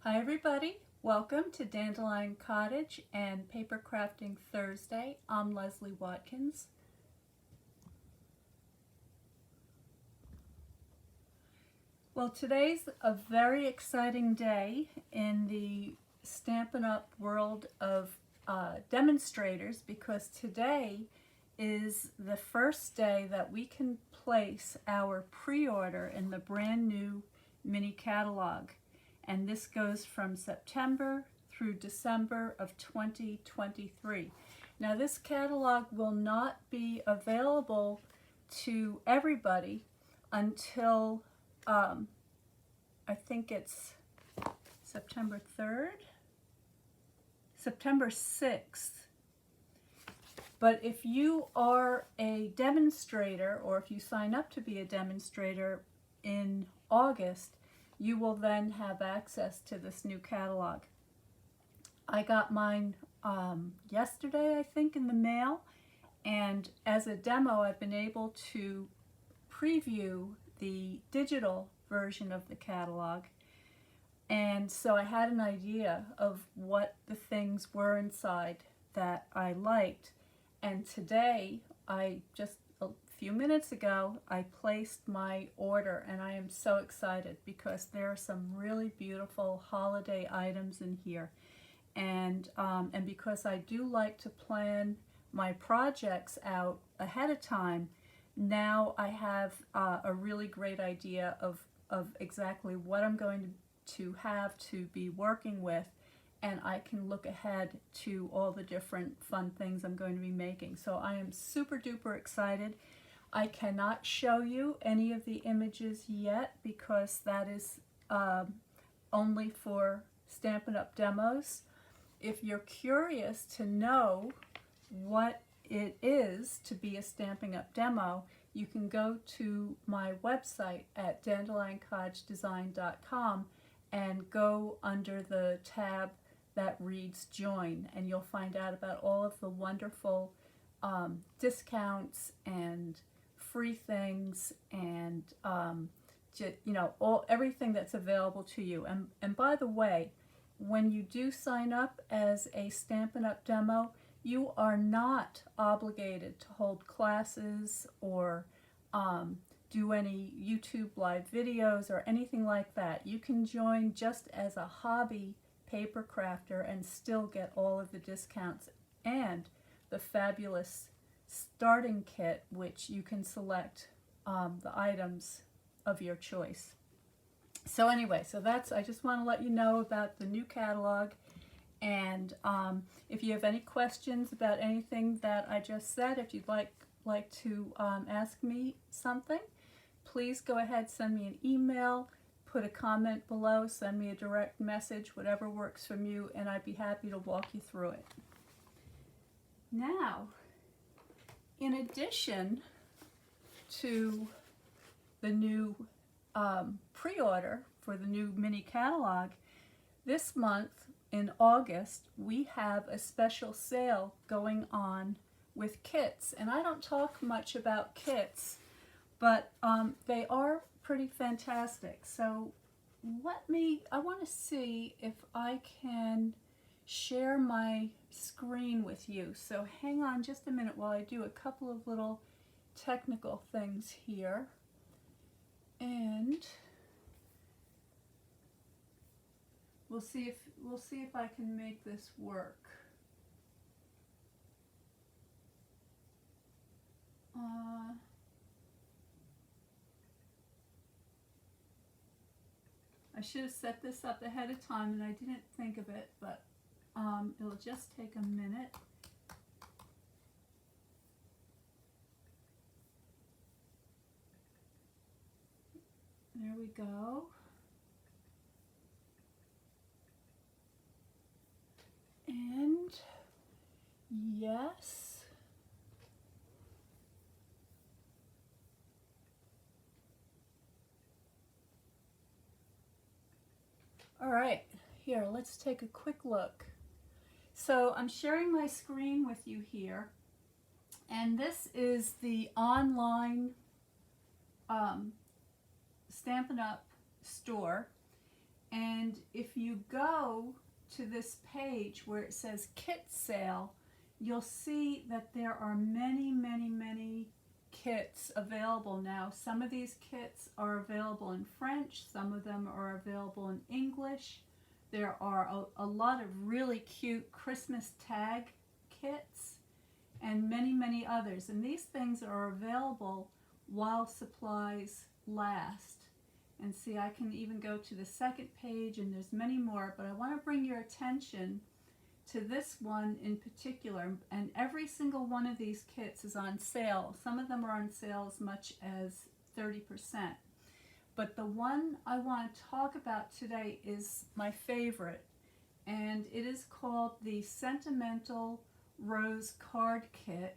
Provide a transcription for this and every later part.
Hi everybody, welcome to Dandelion Cottage and Paper Crafting Thursday. I'm Leslie Watkins. Well, today's a very exciting day in the Stampin' Up! World of demonstrators because today is the first day that we can place our pre-order in the brand new mini catalog. And this goes from September through December of 2023. Now this catalog will not be available to everybody until I think it's September 3rd, September 6th. But if you are a demonstrator, or if you sign up to be a demonstrator in August, you will then have access to this new catalog. I got mine yesterday, I think, in the mail, and as a demo I've been able to preview the digital version of the catalog, and so I had an idea of what the things were inside that I liked. And today, just a few minutes ago, I placed my order, and I am so excited because there are some really beautiful holiday items in here. And because I do like to plan my projects out ahead of time, now I have a really great idea of exactly what I'm going to have to be working with, and I can look ahead to all the different fun things I'm going to be making. So I am super duper excited. I cannot show you any of the images yet because that is only for Stampin' Up! Demos. If you're curious to know what it is to be a Stampin' Up! Demo, you can go to my website at dandelioncottagedesign.com and go under the tab that reads Join, and you'll find out about all of the wonderful discounts and free things and everything that's available to you. And by the way, when you do sign up as a Stampin' Up! Demo, you are not obligated to hold classes or do any YouTube live videos or anything like that. You can join just as a hobby paper crafter and still get all of the discounts and the fabulous starting kit, which you can select the items of your choice. So anyway, I just want to let you know about the new catalog. And if you have any questions about anything that I just said, if you'd like to ask me something, please go ahead, send me an email, put a comment below, send me a direct message, whatever works from you, and I'd be happy to walk you through it. Now, in addition to the new pre-order for the new mini catalog, this month in August we have a special sale going on with kits. And I don't talk much about kits, but they are pretty fantastic. So I want to see if I can share my screen with you. So hang on just a minute while I do a couple of little technical things here. And we'll see if I can make this work. I should have set this up ahead of time and I didn't think of it, but it'll just take a minute. There we go. And yes. All right, here, let's take a quick look. So I'm sharing my screen with you here, and this is the online Stampin' Up! Store, And if you go to this page where it says kit sale, you'll see that there are many kits available now. Some of these kits are available in French, some of them are available in English. There are a lot of really cute Christmas tag kits and many others. And these things are available while supplies last. And see, I can even go to the second page, and there's many more, but I want to bring your attention to this one in particular. And every single one of these kits is on sale. Some of them are on sale as much as 30%. But the one I want to talk about today is my favorite, and it is called the Sentimental Rose Card Kit.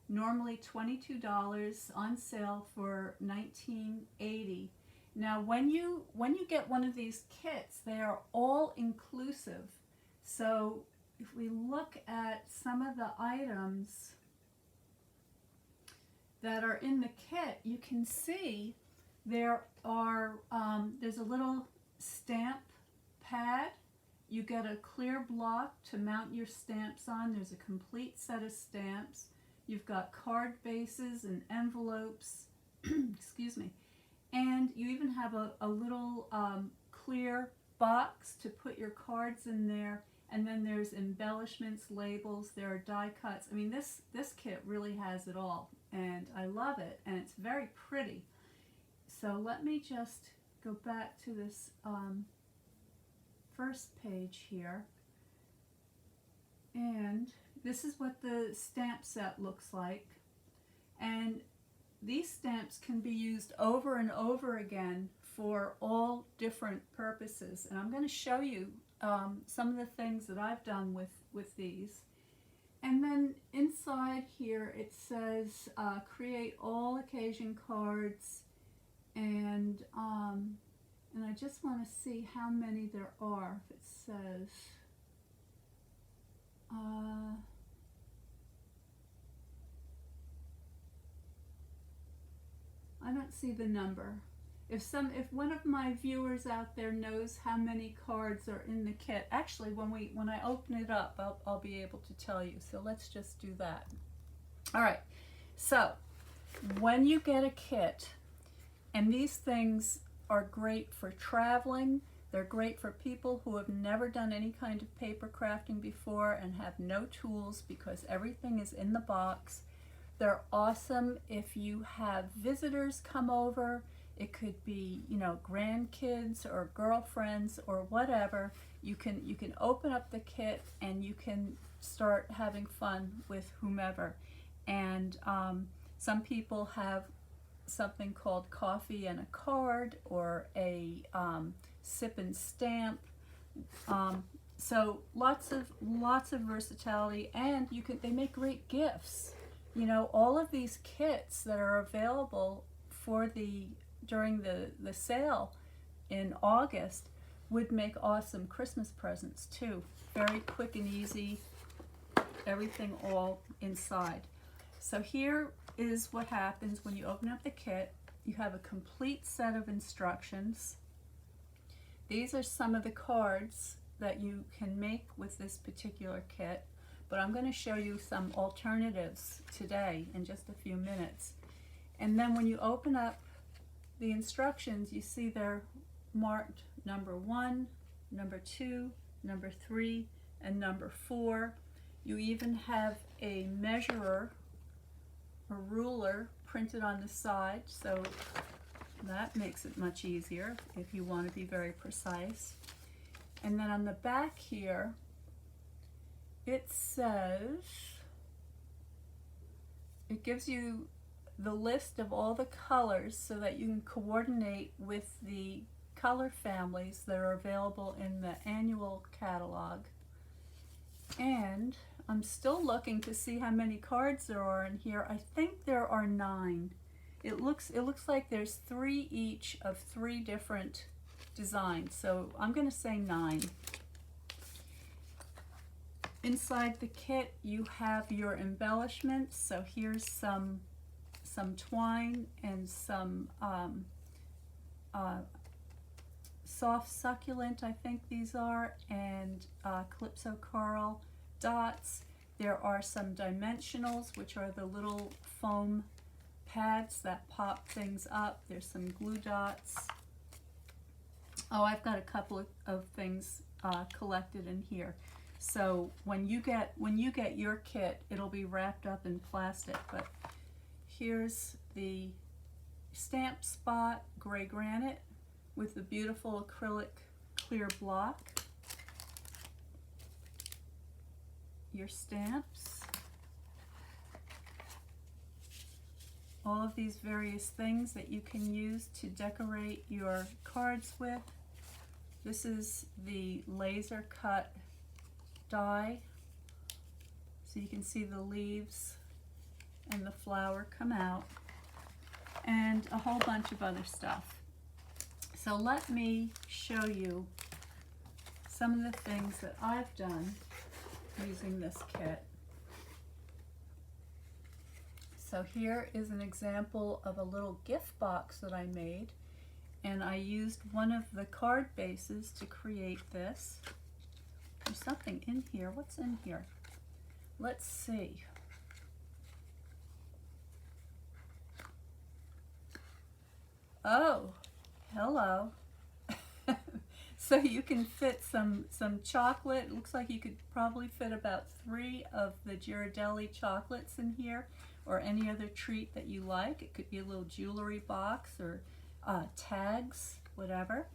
Normally $22, on sale for $19.80. Now, when you get one of these kits, they are all inclusive. So if we look at some of the items that are in the kit, you can see there are there's a little stamp pad. You get a clear block to mount your stamps on. There's a complete set of stamps. You've got card bases and envelopes. Excuse me. And you even have a little clear box to put your cards in there. And then there's embellishments, labels, there are die cuts. I mean, this kit really has it all. And I love it. And it's very pretty. So let me just go back to this first page here. And this is what the stamp set looks like. And these stamps can be used over and over again for all different purposes. And I'm going to show you some of the things that I've done with these. And then inside here it says create all occasion cards, and I just want to see how many there are. If it says I don't see the number. If one of my viewers out there knows how many cards are in the kit, actually when I open it up, I'll be able to tell you. So let's just do that. All right. So when you get a kit, and these things are great for traveling, they're great for people who have never done any kind of paper crafting before and have no tools because everything is in the box. They're awesome if you have visitors come over. It could be, you know, grandkids or girlfriends or whatever. You can open up the kit and you can start having fun with whomever. And some people have something called coffee and a card, or a sip and stamp. So lots of versatility, and they make great gifts. You know, all of these kits that are available for during the sale in August would make awesome Christmas presents too. Very quick and easy, everything all inside. So here is what happens when you open up the kit. You have a complete set of instructions. These are some of the cards that you can make with this particular kit, but I'm going to show you some alternatives today in just a few minutes. And then when you open up the instructions, you see they're marked number 1, number 2, number 3, and number 4. You even have a measurer, a ruler printed on the side, so that makes it much easier if you want to be very precise. And then on the back here, it says, it gives you the list of all the colors so that you can coordinate with the color families that are available in the annual catalog. And I'm still looking to see how many cards there are in here. I think there are 9. It looks like there's 3 each of 3 different designs, so I'm going to say 9. Inside the kit you have your embellishments. So here's some Soft Succulent, I think these are, and Calypso Coral dots. There are some dimensionals, which are the little foam pads that pop things up. There's some glue dots. Oh, I've got a couple of things collected in here. So when you get your kit, it'll be wrapped up in plastic. But here's the stamp spot gray granite with the beautiful acrylic clear block. Your stamps. All of these various things that you can use to decorate your cards with. This is the laser cut die, so you can see the leaves and the flower come out, and a whole bunch of other stuff. So let me show you some of the things that I've done using this kit. So here is an example of a little gift box that I made, and I used one of the card bases to create this. There's something in here. What's in here? Let's see. Oh, hello. So you can fit some chocolate. It looks like you could probably fit about 3 of the Ghirardelli chocolates in here, or any other treat that you like. It could be a little jewelry box or tags, whatever.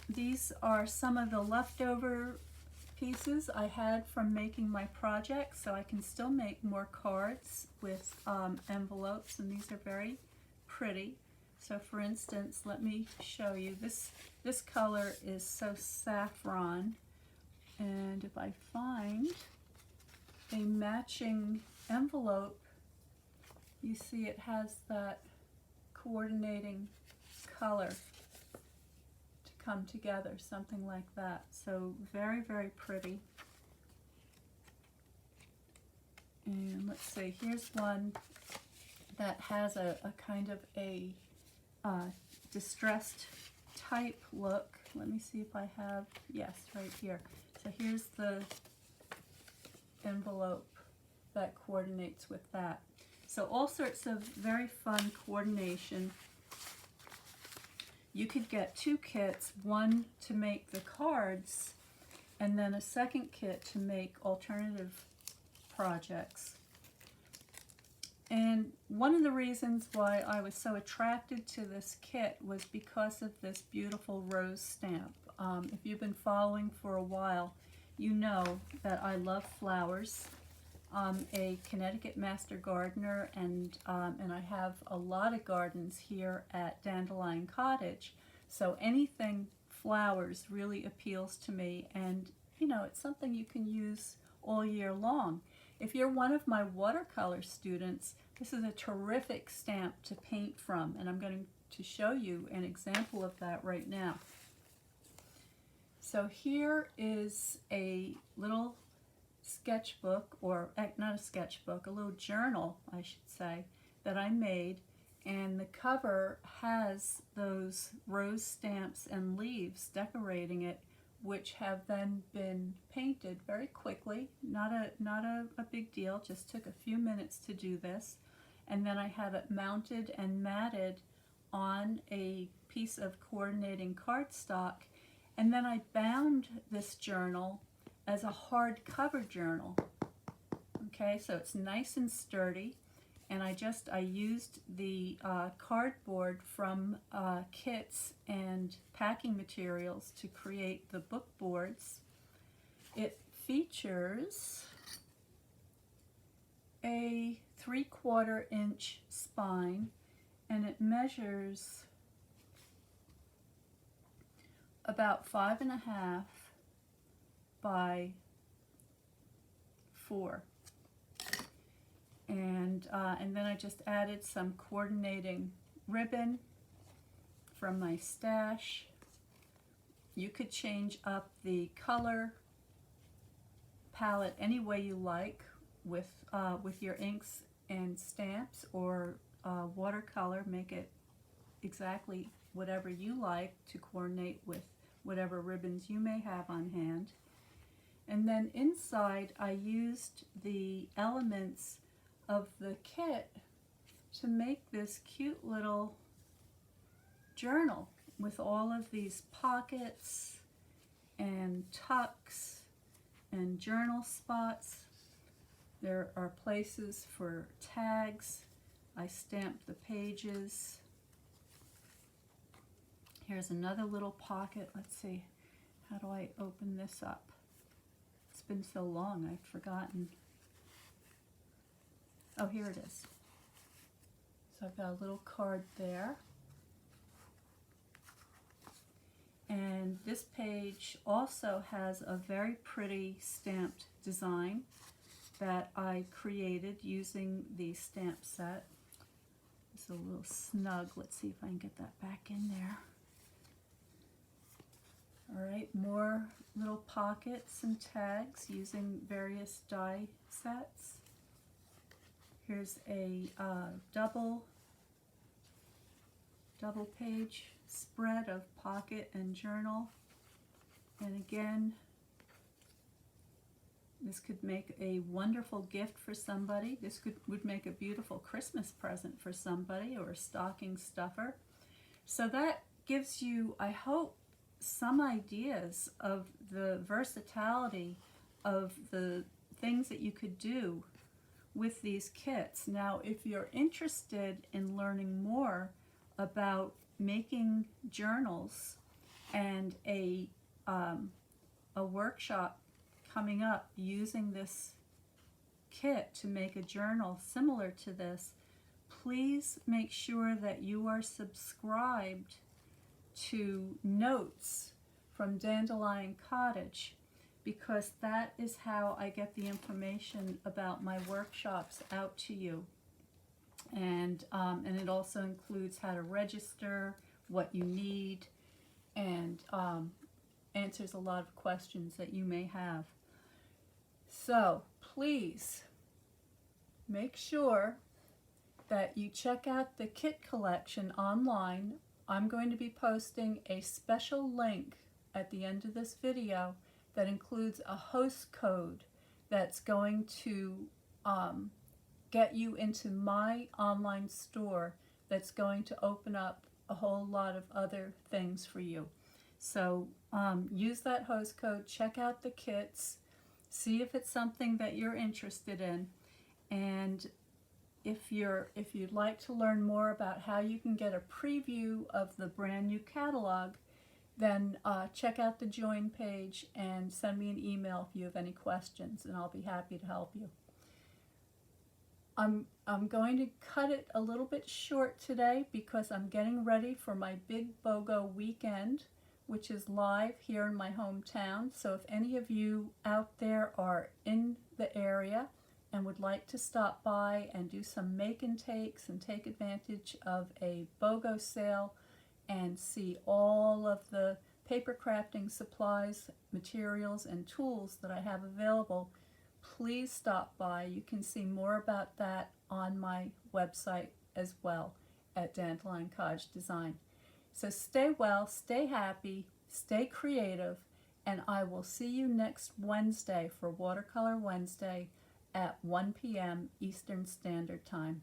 These are some of the leftover pieces I had from making my project, so I can still make more cards with envelopes, and these are very pretty. So for instance, let me show you. This color is so saffron, and if I find a matching envelope, you see it has that coordinating color to come together, something like that. So very, very pretty. And let's see, here's one that has a kind of a distressed type look. Let me see if I have, yes, right here. So here's the envelope that coordinates with that. So all sorts of very fun coordination. You could get 2 kits, one to make the cards, and then a second kit to make alternative projects. And one of the reasons why I was so attracted to this kit was because of this beautiful rose stamp. If you've been following for a while, you know that I love flowers. I'm a Connecticut master gardener, and I have a lot of gardens here at Dandelion Cottage. So anything flowers really appeals to me, and you know, it's something you can use all year long. If you're one of my watercolor students, this is a terrific stamp to paint from, and I'm going to show you an example of that right now. So here is a little sketchbook, or not a sketchbook, a little journal, I should say, that I made, and the cover has those rose stamps and leaves decorating it, which have then been painted very quickly. Not a big deal, just took a few minutes to do this. And then I have it mounted and matted on a piece of coordinating cardstock. And then I bound this journal as a hardcover journal. Okay, so it's nice and sturdy. And I used the cardboard from kits and packing materials to create the book boards. It features a 3/4 inch spine, and it measures about 5.5 by 4. And then I just added some coordinating ribbon from my stash. You could change up the color palette any way you like with your inks and stamps, or watercolor, make it exactly whatever you like to coordinate with whatever ribbons you may have on hand. And then inside I used the elements of the kit to make this cute little journal with all of these pockets and tucks and journal spots. There are places for tags. I stamped the pages. Here's another little pocket. Let's see, how do I open this up? It's been so long, I've forgotten. Oh, here it is. So I've got a little card there. And this page also has a very pretty stamped design that I created using the stamp set. It's a little snug. Let's see if I can get that back in there. Alright, more little pockets and tags using various die sets. Here's a double page spread of pocket and journal. And again, this could make a wonderful gift for somebody. This would make a beautiful Christmas present for somebody, or a stocking stuffer. So that gives you, I hope, some ideas of the versatility of the things that you could do with these kits. Now, if you're interested in learning more about making journals, and a workshop coming up using this kit to make a journal similar to this, please make sure that you are subscribed to Notes from Dandelion Cottage, because that is how I get the information about my workshops out to you. And it also includes how to register, what you need, and answers a lot of questions that you may have. So please make sure that you check out the kit collection online. I'm going to be posting a special link at the end of this video that includes a host code that's going to get you into my online store, that's going to open up a whole lot of other things for you. So use that host code, check out the kits, see if it's something that you're interested in, and if you'd like to learn more about how you can get a preview of the brand new catalog, then check out the join page and send me an email if you have any questions, and I'll be happy to help you. I'm going to cut it a little bit short today because I'm getting ready for my big BOGO weekend, which is live here in my hometown. So if any of you out there are in the area and would like to stop by and do some make and takes and take advantage of a BOGO sale and see all of the paper crafting supplies, materials, and tools that I have available, please stop by. You can see more about that on my website as well at Dandelion Cottage Design. So stay well, stay happy, stay creative, and I will see you next Wednesday for Watercolor Wednesday at 1 p.m. Eastern Standard Time.